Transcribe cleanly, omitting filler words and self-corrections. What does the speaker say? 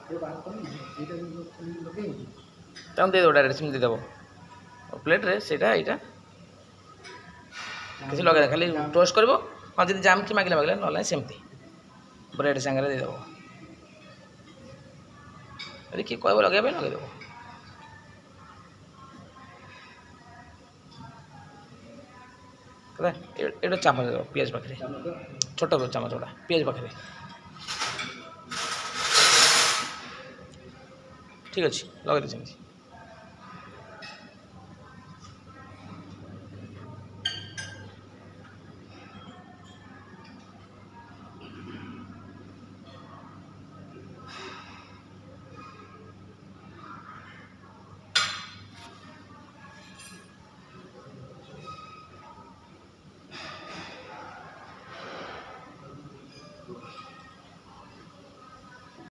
ତାଙ୍କୁ ଦେଇଦେବ ଡାଇରେକ୍ଟ ସେମିତି ଦେଇଦେବ ପ୍ଲେଟ୍ରେ ସେଇଟା ଏଇଟା କିଛି ଲଗାଇ ଖାଲି ଟୋଷ୍ଟ କରିବ। ହଁ ଯଦି ଜାମିକି ମାଗିଲେ ନହେଲେ ସେମିତି ବ୍ରେଡ଼ ସାଙ୍ଗରେ ଦେଇଦେବ। ଯଦି କିଏ କହିବ ଲଗାଇବା ପାଇଁ ଲଗାଇଦେବ। ହେଲା ଏଇଟା ଚାମଚ ଦେବ ପିଆଜ ପାଖରେ, ଛୋଟ ଚାମଚ ଗୁଡ଼ା ପିଆଜ ପାଖରେ। ଠିକ୍ ଅଛି ଲଗାଇଦେବ ସେମିତି।